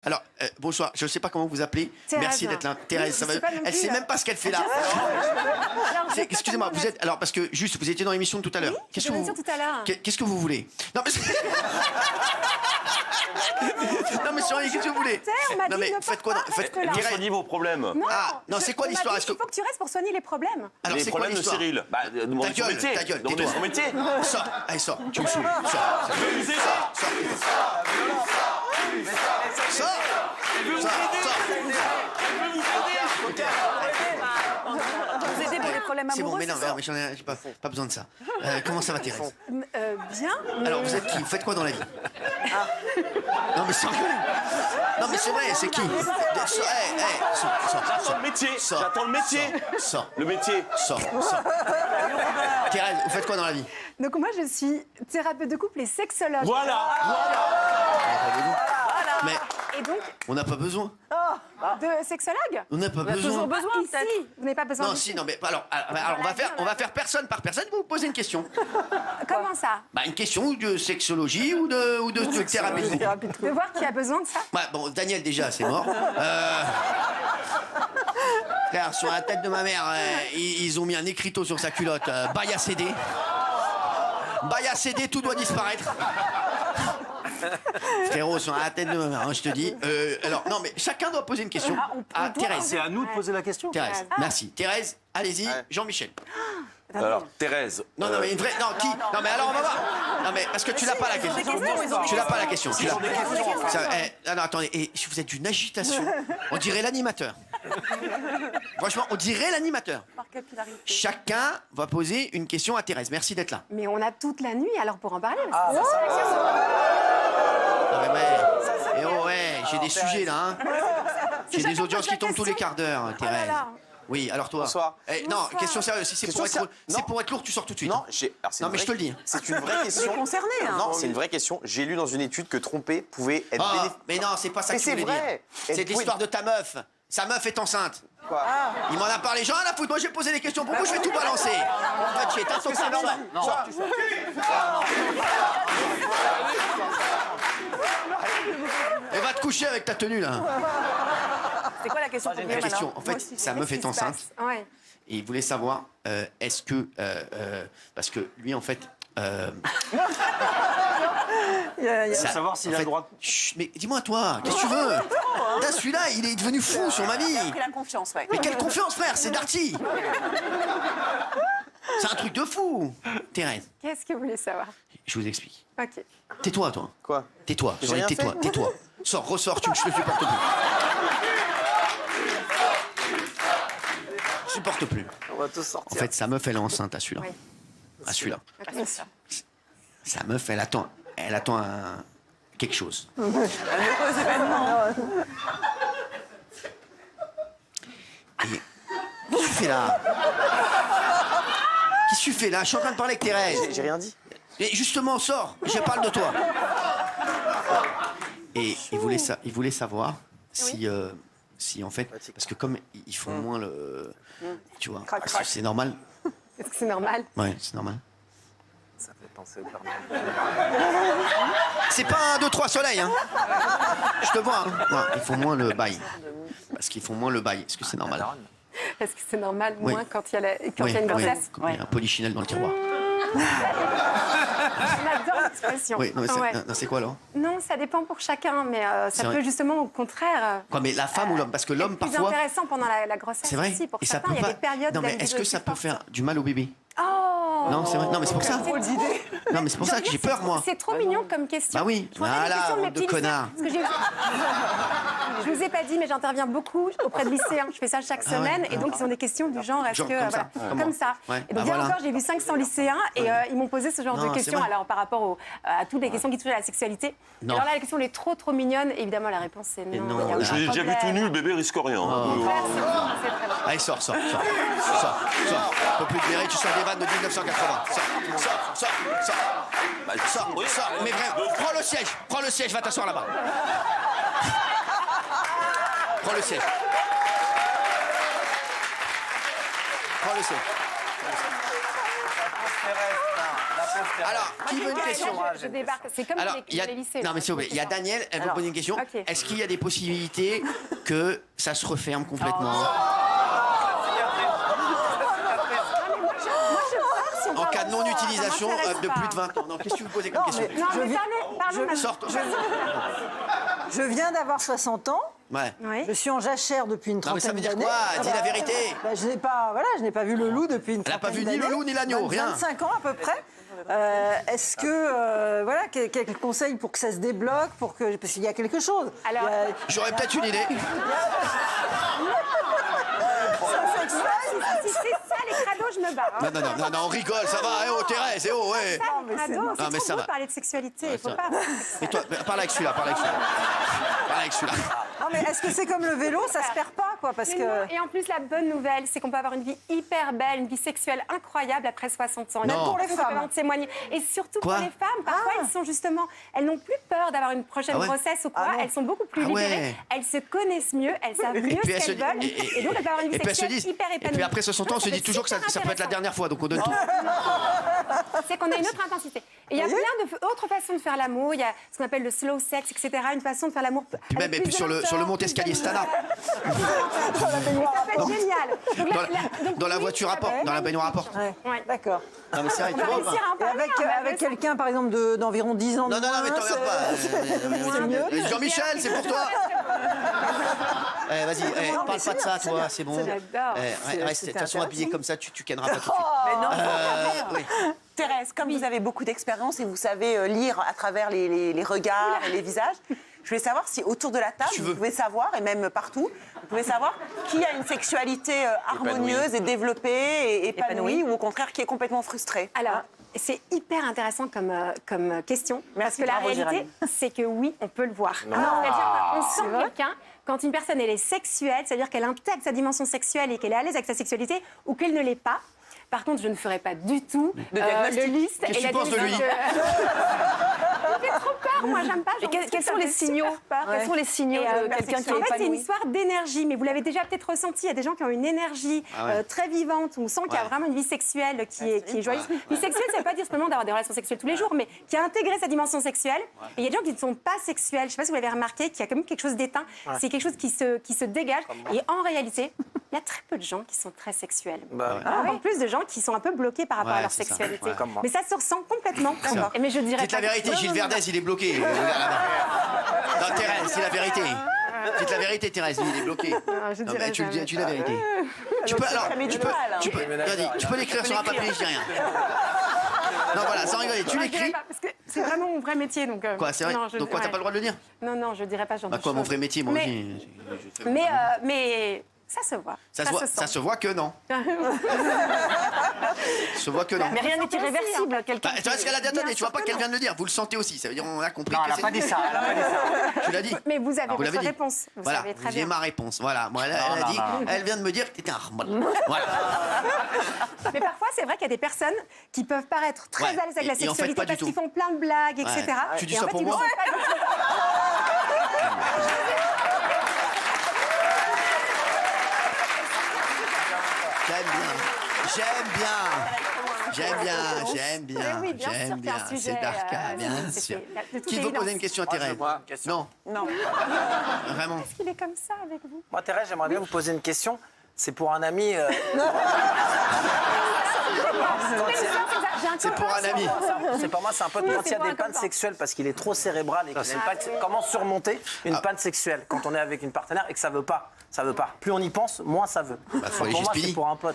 Alors, bonsoir, je ne sais pas comment vous appelez. Thérèse. Merci d'être là. Thérèse, ça va. Elle sait même pas ce qu'elle fait là. Excusez-moi, vous êtes. Alors, parce que juste, vous étiez dans l'émission tout à l'heure. Oui, j'étais dans l'émission tout à l'heure. Qu'est-ce que vous voulez? Non, mais. Non, mais sérieux, qu'est-ce que vous voulez? On m'a Non, dit mais ne faites quoi? pars pas, Faites. reste là. Soignez vos problèmes. Non, Ah, non, c'est quoi l'histoire? Il faut que tu restes pour soigner les problèmes. Alors, Les c'est quoi problèmes de l'histoire? Cyril. Bah, demandez son métier. Ta gueule, Demandez tais-toi. son métier. Sors, allez, sors, tu me saoules. Sors. Vous aider pour les problèmes C'est bon, amoureux. mais non, mais j'en ai pas besoin de ça. Comment ça va, Thérèse? Bien. Alors, vous êtes qui? Vous faites quoi dans la vie? Non, mais c'est Non, mais c'est vrai, c'est qui? J'attends le métier. J'attends le métier. Sors. Le métier. Sors. Thérèse, vous faites quoi dans la vie? Donc moi, je suis thérapeute de couple et sexologue. Voilà. Mais Et donc, on n'a pas besoin. de sexologue. On n'a pas besoin. toujours besoin, Ici, peut-être. vous n'avez pas besoin Non, de... si, non, mais alors on va faire personne par personne. Vous posez une question. Comment ça? Bah, une question de sexologie ou de thérapie. De voir qui a besoin de ça. Ouais, bon, Daniel déjà, c'est mort. Frère, sur la tête de ma mère, ils ont mis un écriteau sur sa culotte. Bail à céder. Bail à céder, tout doit disparaître. Frérot, sur la tête de ma mère, hein, je te dis. Alors, non, mais chacun doit poser une question à Thérèse. C'est à nous de poser la question. Thérèse, merci. Thérèse, allez-y, Ouais. Jean-Michel. Alors, Thérèse. Non, non, mais une vraie. Non, qui? Non, mais alors on va voir. Non, mais parce que tu n'as pas la question. Tu n'as pas la question. Tu l'as pas. Non, attendez, et vous êtes d'une agitation. On dirait l'animateur. Franchement, on dirait l'animateur. Par capillarité. Chacun va poser une question à Thérèse. Merci d'être là. Mais on a toute la nuit alors pour en parler. Non, mais ouais. Et oh, ouais, j'ai des sujets là. Hein. J'ai des audiences qui tombent tous les quarts d'heure, Thérèse. là. Oui, alors toi. Bonsoir. Non, question sérieuse. Si c'est Question pour, non. pour être lourd, tu sors tout de suite. Non, alors, c'est Non, une mais je te vraie- le dis. C'est une vraie question. concerné, hein. Non, c'est une vraie question. J'ai lu dans une étude que tromper pouvait être Ah, bénéfique. mais non, c'est pas ça Mais que je c'est voulais dire. vrai. C'est Elle l'histoire de ta meuf. Sa meuf est enceinte. Quoi Il m'en a parlé. J'en ai la foutre. Moi, j'ai posé des questions pour vous. Je vais tout balancer. Va te chier. T'as ton c'est normal. Non. Et va te coucher avec ta tenue là. C'est quoi la question pour La Guillaume, question, alors en fait, sa meuf est enceinte Ouais. et il voulait savoir est-ce que parce que lui en fait. Faut savoir s'il a le droit de... Chut, mais dis-moi toi, qu'est-ce que tu veux? Là, celui-là, il est devenu fou sur ma vie. Il a pris la confiance, ouais. Mais quelle confiance, frère, c'est Darty. C'est un truc de fou. Thérèse, Qu'est-ce que vous voulez savoir? je vous explique. Ok. Tais-toi, toi. Quoi Tais-toi. J'ai Sorry, rien tais-toi. fait. Tais-toi. Sors, ressors, je le supporte plus. Je supporte plus. On va tous En sortir. fait, sa meuf, elle est enceinte à celui-là. Oui. À celui-là. Ah, c'est ça. Sa meuf, elle attend quelque chose. Un heureux événement. Et qu'est-ce que tu fais là? Qu'est-ce que tu fais là? Je suis en train de parler avec Thérèse. J'ai rien dit. Et justement, sors, je parle de toi. Et il voulait savoir si, si en fait, parce que comme ils font moins le, tu vois, Crac, est-ce crac. que c'est normal? Est-ce que c'est normal? Ouais, c'est normal. Ça fait penser au Père Noël. C'est pas un 2, 3 soleils, hein. Je te vois. Hein. Non, ils font moins le bail. Parce qu'ils font moins le bail. Est-ce que c'est normal? Est-ce que c'est normal, Oui. moins quand il y a, quand Oui, il y a une oui, grossesse? comme il y a un polichinelle dans le tiroir. J'adore l'expression. Oui, non, mais Ouais. c'est quoi alors? Non, ça dépend pour chacun, mais C'est ça vrai. peut justement au contraire. Quoi, mais la femme ou l'homme? Parce que l'homme, Plus parfois. intéressant pendant la grossesse C'est vrai. aussi. Pour Et ça certains, peut il y a pas. des périodes. Non, de la mais vie est-ce de que ça vie peut forte. faire du mal au bébé? Oh Non, c'est vrai. Non, mais c'est pour ça. Drôle d'idée. Non, mais c'est pour ça que j'ai peur, moi. C'est trop mignon comme question. Bah oui. Je pose des Voilà, questions mes bande de petits connards. lycéens, parce que je vous ai pas dit, mais j'interviens beaucoup auprès de lycéens. Je fais ça chaque Ah ouais, semaine, ouais. et donc ils ont des questions du genre, est-ce Genre que comme ça, voilà, comme ça. Ouais, Et bah donc hier voilà. encore, j'ai vu 500 lycéens et ils m'ont posé ce genre Non, de c'est questions. vrai. Alors par rapport à toutes les questions qui touchent à la sexualité. Non. Alors là, la question elle est trop mignonne. Évidemment, la réponse c'est non. non, il y a là. aucun Je l'ai déjà vu problème. tout nu, le bébé risque rien. Oh. C'est très bien. Allez, sors. Sors. Un peu plus de vérité, tu sors des vannes de 1980. Sors. Bah, sors. Mais vraiment, prends le siège, va t'asseoir là-bas. Prends le siège. Alors, qui veut une question? Je débarque. C'est comme Alors, les lycées. non, mais s'il vous plaît, il y a Daniel, elle veut poser une question. ok. Est-ce qu'il y a des possibilités que ça se referme complètement en cas de non-utilisation de plus de 20 ans? Non, qu'est-ce que vous posez comme question? Non, mais parlons. Sorte. Je viens d'avoir 60 ans. Ouais. Oui. Je suis en jachère depuis une Non, mais ça trentaine veut dire d'années. quoi? Dis la vérité. Bah, je n'ai pas vu le loup depuis une Elle n'a trentaine pas d'années. vu ni le loup ni l'agneau, rien. 25 ans à peu près. Est-ce que, voilà, quelques conseils pour que ça se débloque, parce qu'il y a quelque chose. Alors, J'aurais peut-être une idée. si c'est ça les crados, je me barre. hein. Non, on rigole, ça va. Eh oh, Thérèse, eh oh, ouais. Ça, les crados, Non, mais c'est ça trop beau va. de parler de sexualité. Il faut ça pas. Et toi, parle avec celui-là, parle avec celui-là. Non, mais est-ce que c'est comme le vélo, ça se perd pas, quoi, parce Mais que... non, et en plus, la bonne nouvelle, c'est qu'on peut avoir une vie hyper belle, une vie sexuelle incroyable après 60 ans. Non. Même pour les femmes. En témoigner. Et surtout Quoi pour les femmes, parfois, elles sont justement, elles n'ont plus peur d'avoir une prochaine Ah ouais grossesse ou quoi. Ah non. Elles sont beaucoup plus Ah libérées. ouais. Elles se connaissent mieux, elles savent mieux puis ce elles se qu'elles disent- veulent. Et donc, elles peuvent avoir une vie Et puis elles se sexuelle disent. hyper Et épanouie. puis après 60 ans, on se dit toujours que ça peut être la dernière fois, donc on donne tout. C'est qu'on a une autre intensité. Et il y a plein d'autres façons de faire l'amour. Il y a ce qu'on appelle le slow sex, etc. Une façon de faire l'amour. Puis même, et puis sur le monte escalier Stana. Ça peut être génial. Donc Dans la oui, voiture à ça porte, va. dans la baignoire à porte. Ouais, Ouais. d'accord. Non, mais c'est vrai, On tu va vois. réussir à en Et parler. avec quelqu'un, par exemple, d'environ 10 ans de Non, mais moins, t'en regardes pas. c'est mieux. Jean-Michel, c'est pour toi. Vas-y, parle pas de ça, toi, c'est bon. J'adore. Reste, de toute façon, habillé comme ça, tu kenneras pas tout de suite. Mais non, Oui. Thérèse, comme vous avez beaucoup d'expérience et vous savez lire à travers les regards et les visages, je voulais savoir si autour de la table, Tu vous veux. pouvez savoir, et même partout, vous pouvez savoir qui a une sexualité harmonieuse et développée et épanouie, ou au contraire qui est complètement frustrée. Alors, c'est hyper intéressant comme question. Parce Merci, que la bravo, réalité, Géraldine. c'est que oui, on peut le voir. C'est-à-dire qu'on sent quelqu'un, quand une personne elle est sexuelle, c'est-à-dire qu'elle intègre sa dimension sexuelle et qu'elle est à l'aise avec sa sexualité, ou qu'elle ne l'est pas. Par contre, je ne ferai pas du tout le liste. Qu'est-ce que tu penses de lui? Il fait trop peur, moi j'aime pas. Quels sont les signaux Quels sont les signaux de quelqu'un qui est En fait, c'est une épanoui? histoire d'énergie, mais vous l'avez déjà peut-être ressenti. Il y a des gens qui ont une énergie très vivante, où on sent qu'il y a Ouais. vraiment une vie sexuelle qui est joyeuse. Vie sexuelle, ça ne veut pas dire simplement d'avoir des relations sexuelles tous les jours, mais qui a intégré sa dimension sexuelle. Et il y a des gens qui ne sont pas sexuels. Je ne sais pas si vous l'avez remarqué, qu'il y a quand même quelque chose d'éteint. C'est quelque chose qui se dégage. Et en réalité, il y a très peu de gens qui sont très sexuels. Encore plus de gens qui sont un peu bloqués par rapport Ouais, à leur c'est ça. sexualité. Ouais. Comme moi. Mais ça se ressent complètement. ça. Mais je dirais Dites la pas- vérité, Non, Gilles non, non. Verdez, il est bloqué. Non, Thérèse, c'est la vérité. Dites la vérité, Thérèse, il est bloqué. je Non, dirais mais tu jamais. dis la vérité. Tu peux, alors, mais tu du peux, mal, hein. tu peux l'écrire sur un papier, je dis rien. Non, voilà, sans rigoler, tu Non, je dirais l'écris. pas, parce que c'est vraiment mon vrai métier. Donc, Quoi, c'est vrai? non, Donc quoi, t'as pas le droit de le dire? Non, je dirais pas ce genre Bah de quoi, mon choses. vrai métier, moi Mais- aussi. je fais- Mais ça se voit. Ça se voit que non. Ça se voit que non. Mais rien n'est irréversible. Quelqu'un Bah, tu vois ce qu'elle a dit, attendez, Bien tu vois sûr pas que qu'elle non. vient de le dire. Vous le sentez aussi. Ça veut dire, on a compris Non, que elle n'a c'est. pas dit ça. Elle a pas dit ça. Tu l'as dit. Mais vous avez Vous l'avez votre dit. réponse. Vous Voilà, savez très vous avez bien. ma réponse. Voilà, moi, elle a dit, elle vient de me dire que t'étais un rebelle. Voilà. Mais parfois, c'est vrai qu'il y a des personnes qui peuvent paraître très Ouais. à l'aise avec la Et en fait, sexualité pas du parce tout. qu'ils font plein de blagues, etc. Tu dis Et en ça fait, pour ils moi le sont pas du tout. J'aime bien. Mais oui, bien sûr J'aime qu'il y a bien. un sujet, C'est Darka, bien c'est sûr. de toute Qui veut évidence. poser une question à Thérèse? Non, Non. vraiment. Est-ce qu'il est comme ça avec vous? Moi, Thérèse, j'aimerais bien vous poser une question. C'est pour un ami. C'est pour un ami. C'est pour moi, c'est un pote Oui, quand il y c'est a pour des un pannes copain. sexuelles parce qu'il est trop cérébral et qu'il n'aime pas. Comment surmonter une panne sexuelle quand on est avec une partenaire et que ça veut pas? Ça veut pas. Plus on y pense, moins ça veut. faut aller Pour chez moi, Speedy. c'est pour un pote.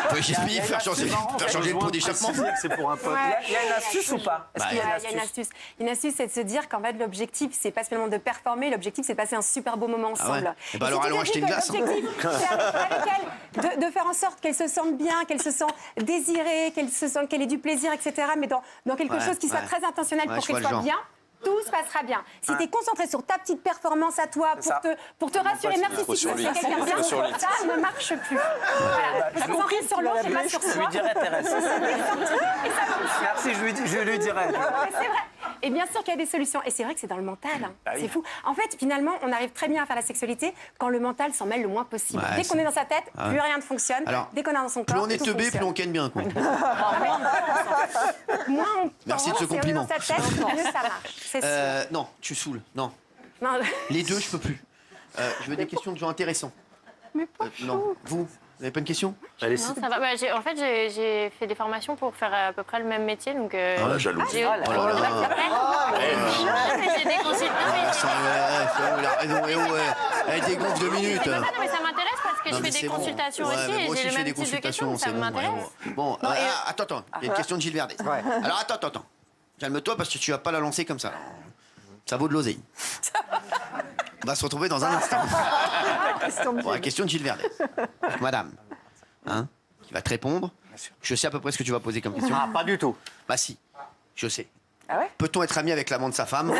Faut chez Speedy faire changer le pot d'échappement. C'est pour un pote. Il y a une astuce ou pas? Est-ce qu'il y a Ouais, il y a une astuce. Une astuce, c'est de se dire qu'en fait, l'objectif, c'est pas seulement de performer, l'objectif, c'est de passer un super beau moment Ah ouais. ensemble. Eh ben Et alors, si tu allons te acheter dis une que glace, hein. l'objectif, c'est avec elle de faire en sorte qu'elle se sente bien, qu'elle se sent désirée, qu'elle se sent qu'elle ait du plaisir, etc. Mais dans quelque Ouais, chose qui soit ouais. très intentionnel Ouais, pour je qu'elle vois le soit genre. bien. Tout se passera bien. Si tu es concentré sur ta petite performance à toi C'est ça. pour te rassurer, merci Faut si tu sur veux lui. c'est quelqu'un bien, Faut sur lui. ça ne marche plus. Voilà. Faut se concentrer sur l'autre et pas sur Je soi. lui dirai, Thérèse. Et ça fonctionne. Merci, je lui dirai. Mais c'est vrai. Et bien sûr qu'il y a des solutions. Et c'est vrai que c'est dans le mental. Hein. C'est fou. En fait, finalement, on arrive très bien à faire la sexualité quand le mental s'en mêle le moins possible. Dès qu'on est dans sa tête, plus rien ne fonctionne. Alors, dès qu'on est dans son corps, plus on est tout teubé, fonctionne. plus on ken bien, quoi. Moins on Merci de pense ce et on est compliment. dans sa tête, mieux ça marche. C'est sûr. Non, tu saoules. Non. Non, Les deux, je peux plus. Je veux des questions de gens intéressants. mais pas Non. Vous avez pas une question? Allez, Non, ça va. Bah, en fait, j'ai fait des formations pour faire à peu près le même métier. Donc, la jalousie. j'ai Oh là là. mais j'ai des consultations. Elle dégonfle 2 minutes. Non, mais ça m'intéresse parce que Non, je mais fais c'est des bon. consultations Ouais, aussi mais et moi aussi, j'ai je le fais même des type de questions, consultations, donc ça c'est bon. m'intéresse. Bon, attends. Il y a une question de Gilles Verdet. Alors, attends. Calme-toi parce que tu vas pas la lancer comme ça. Ça vaut de l'oseille. On va se retrouver dans un instant. Bon, la question de Gilles Verdet. Madame, qui va te répondre. Je sais à peu près ce que tu vas poser comme question. Ah, pas du tout. Bah si, je sais. Ah ouais? Peut-on être ami avec l'amant de sa femme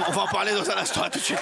On va en parler dans un instant, à tout de suite.